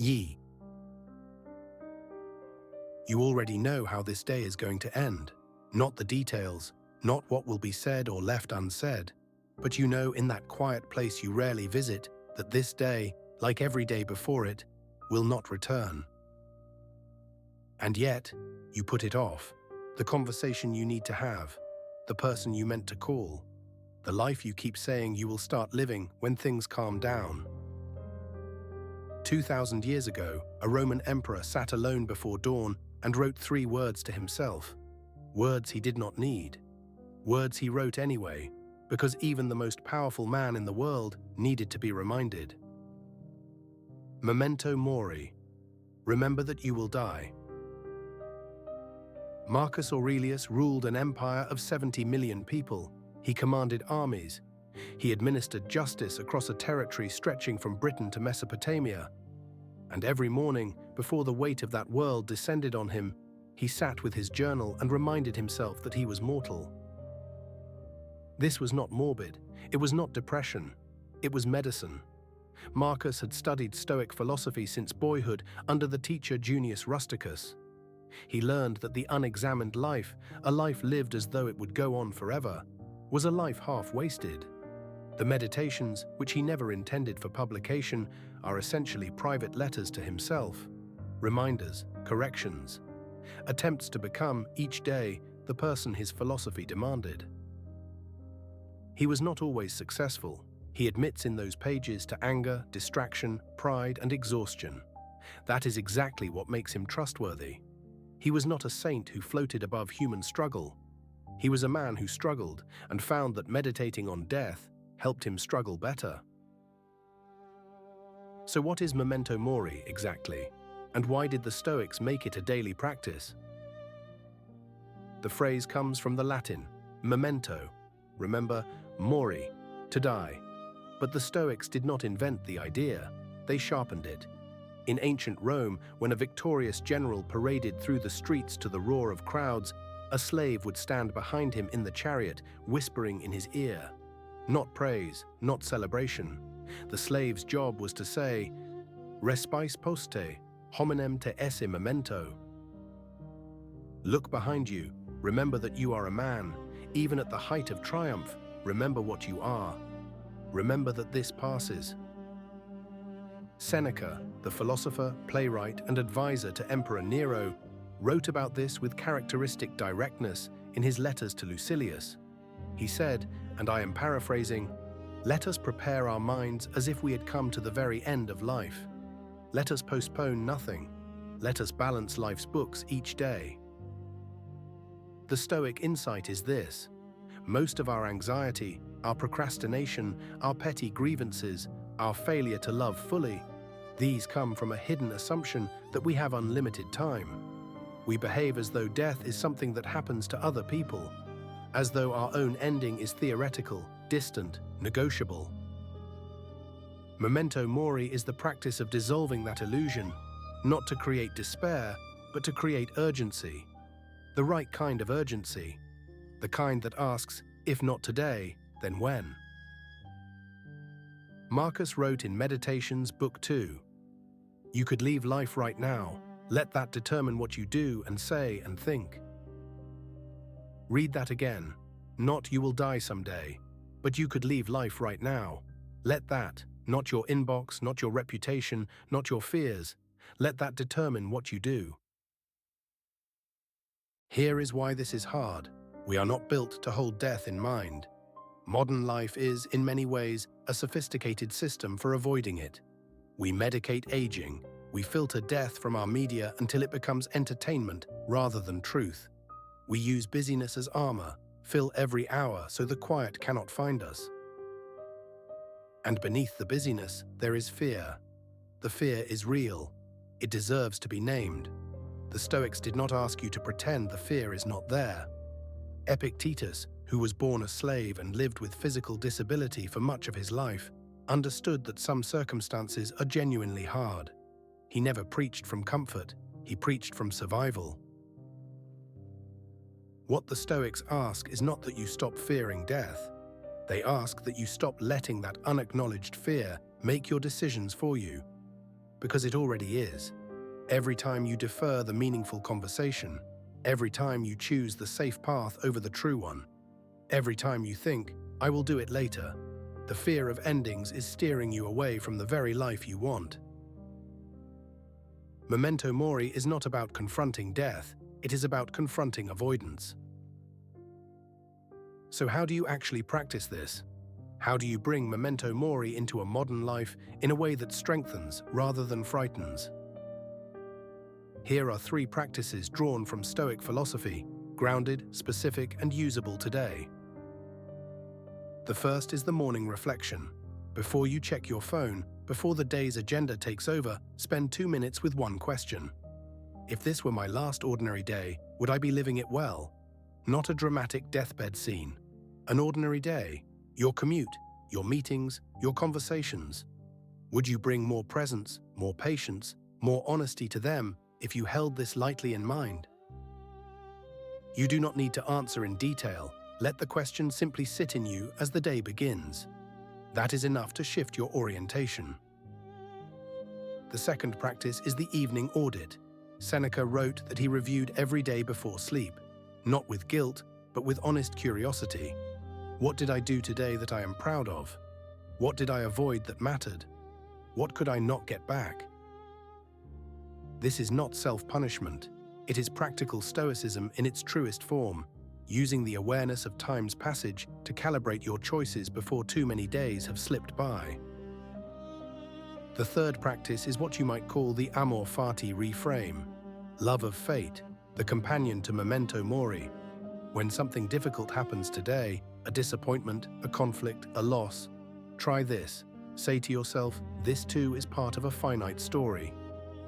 Ye. You already know how this day is going to end, not the details, not what will be said or left unsaid, but you know in that quiet place you rarely visit that this day, like every day before it, will not return. And yet, you put it off, the conversation you need to have, the person you meant to call, the life you keep saying you will start living when things calm down. 2,000 years ago, a Roman emperor sat alone before dawn and wrote 3 words to himself, words he did not need, words he wrote anyway, because even the most powerful man in the world needed to be reminded. Memento Mori. Remember that you will die. Marcus Aurelius ruled an empire of 70 million people. He commanded armies. He administered justice across a territory stretching from Britain to Mesopotamia. And every morning, before the weight of that world descended on him, he sat with his journal and reminded himself that he was mortal. This was not morbid. It was not depression. It was medicine. Marcus had studied Stoic philosophy since boyhood under the teacher Junius Rusticus. He learned that the unexamined life, a life lived as though it would go on forever, was a life half-wasted. The Meditations, which he never intended for publication, are essentially private letters to himself, reminders, corrections, attempts to become, each day, the person his philosophy demanded. He was not always successful. He admits in those pages to anger, distraction, pride, and exhaustion. That is exactly what makes him trustworthy. He was not a saint who floated above human struggle. He was a man who struggled and found that meditating on death helped him struggle better. So what is Memento Mori exactly? And why did the Stoics make it a daily practice? The phrase comes from the Latin memento, remember, mori, to die. But the Stoics did not invent the idea, they sharpened it. In ancient Rome, when a victorious general paraded through the streets to the roar of crowds, a slave would stand behind him in the chariot, whispering in his ear. Not praise, not celebration. The slave's job was to say, Respice poste, hominem te esse memento. Look behind you, remember that you are a man. Even at the height of triumph, remember what you are. Remember that this passes. Seneca, the philosopher, playwright, and advisor to Emperor Nero, wrote about this with characteristic directness in his letters to Lucilius. He said, and I am paraphrasing, "Let us prepare our minds as if we had come to the very end of life. Let us postpone nothing. Let us balance life's books each day." The Stoic insight is this: most of our anxiety, our procrastination, our petty grievances, our failure to love fully, these come from a hidden assumption that we have unlimited time. We behave as though death is something that happens to other people, as though our own ending is theoretical, distant, negotiable. Memento Mori is the practice of dissolving that illusion, not to create despair, but to create urgency. The right kind of urgency, the kind that asks, if not today, then when? Marcus wrote in Meditations, Book 2, "You could leave life right now. Let that determine what you do and say and think." Read that again. Not you will die someday, but you could leave life right now. Let that, not your inbox, not your reputation, not your fears, let that determine what you do. Here is why this is hard. We are not built to hold death in mind. Modern life is, in many ways, a sophisticated system for avoiding it. We medicate aging. We filter death from our media until it becomes entertainment rather than truth. We use busyness as armor, fill every hour so the quiet cannot find us. And beneath the busyness, there is fear. The fear is real. It deserves to be named. The Stoics did not ask you to pretend the fear is not there. Epictetus, who was born a slave and lived with physical disability for much of his life, understood that some circumstances are genuinely hard. He never preached from comfort, he preached from survival. What the Stoics ask is not that you stop fearing death. They ask that you stop letting that unacknowledged fear make your decisions for you. because it already is. Every time you defer the meaningful conversation, every time you choose the safe path over the true one, every time you think, "I will do it later," the fear of endings is steering you away from the very life you want. Memento Mori is not about confronting death, it is about confronting avoidance. So how do you actually practice this? How do you bring Memento Mori into a modern life in a way that strengthens rather than frightens? Here are 3 practices drawn from Stoic philosophy, grounded, specific, and usable today. The first is the morning reflection. Before you check your phone, before the day's agenda takes over, spend 2 minutes with one question. If this were my last ordinary day, would I be living it well? Not a dramatic deathbed scene. An ordinary day, your commute, your meetings, your conversations. Would you bring more presence, more patience, more honesty to them if you held this lightly in mind? You do not need to answer in detail. Let the question simply sit in you as the day begins. That is enough to shift your orientation. The second practice is the evening audit. Seneca wrote that he reviewed every day before sleep, not with guilt, but with honest curiosity. What did I do today that I am proud of? What did I avoid that mattered? What could I not get back? This is not self-punishment. It is practical Stoicism in its truest form, using the awareness of time's passage to calibrate your choices before too many days have slipped by. The third practice is what you might call the Amor Fati reframe, love of fate, the companion to Memento Mori. When something difficult happens today, a disappointment, a conflict, a loss, try this. Say to yourself, this too is part of a finite story.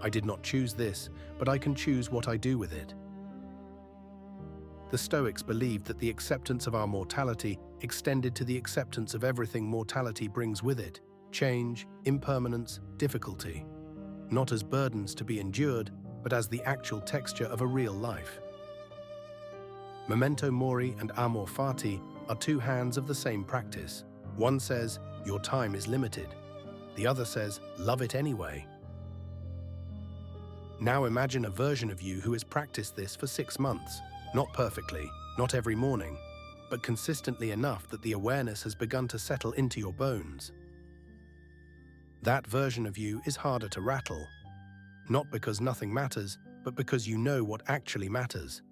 I did not choose this, but I can choose what I do with it. The Stoics believed that the acceptance of our mortality extended to the acceptance of everything mortality brings with it: change, impermanence, difficulty. Not as burdens to be endured, but as the actual texture of a real life. Memento Mori and Amor Fati are 2 hands of the same practice. One says, your time is limited. The other says, love it anyway. Now imagine a version of you who has practiced this for 6 months. Not perfectly, not every morning, but consistently enough that the awareness has begun to settle into your bones. That version of you is harder to rattle. Not because nothing matters, but because you know what actually matters.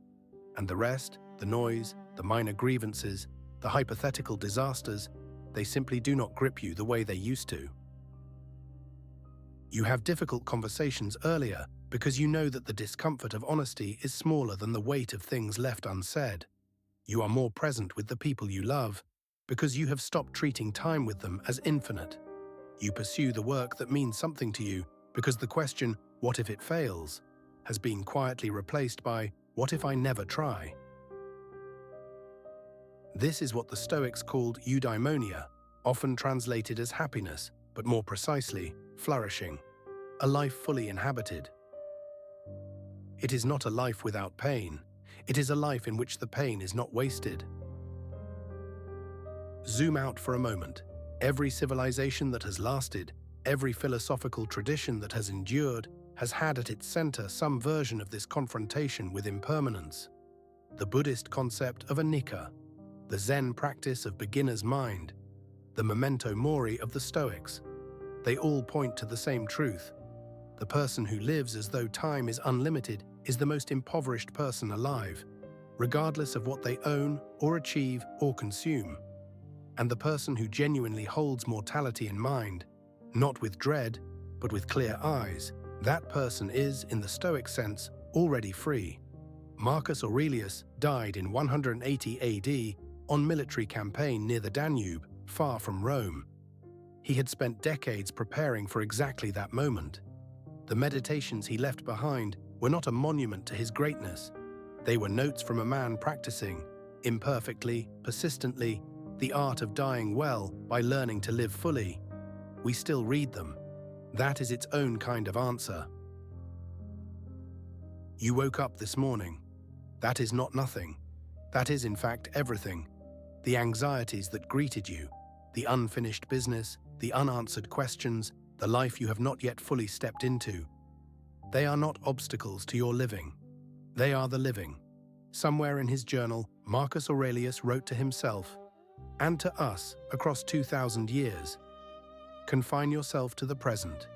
And the rest, the noise, the minor grievances, the hypothetical disasters, they simply do not grip you the way they used to. You have difficult conversations earlier because you know that the discomfort of honesty is smaller than the weight of things left unsaid. You are more present with the people you love because you have stopped treating time with them as infinite. You pursue the work that means something to you because the question, what if it fails, has been quietly replaced by, what if I never try? This is what the Stoics called eudaimonia, often translated as happiness, but more precisely, flourishing, a life fully inhabited. It is not a life without pain. It is a life in which the pain is not wasted. Zoom out for a moment. Every civilization that has lasted, every philosophical tradition that has endured, has had at its center some version of this confrontation with impermanence. The Buddhist concept of anicca, the Zen practice of beginner's mind, the Memento Mori of the Stoics. They all point to the same truth. The person who lives as though time is unlimited is the most impoverished person alive, regardless of what they own or achieve or consume. And the person who genuinely holds mortality in mind, not with dread, but with clear eyes, that person is, in the Stoic sense, already free. Marcus Aurelius died in 180 AD on military campaign near the Danube, far from Rome. He had spent decades preparing for exactly that moment. The meditations he left behind were not a monument to his greatness. They were notes from a man practicing, imperfectly, persistently, the art of dying well by learning to live fully. We still read them. That is its own kind of answer. You woke up this morning. That is not nothing. That is, in fact, everything. The anxieties that greeted you, the unfinished business, the unanswered questions, the life you have not yet fully stepped into. They are not obstacles to your living. They are the living. Somewhere in his journal, Marcus Aurelius wrote to himself, and to us across 2,000 years, confine yourself to the present,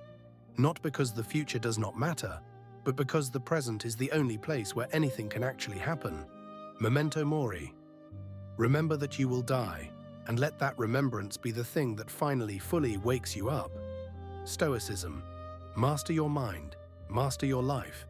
not because the future does not matter, but because the present is the only place where anything can actually happen. Memento Mori. Remember that you will die, and let that remembrance be the thing that finally fully wakes you up. Stoicism. Master your mind, master your life,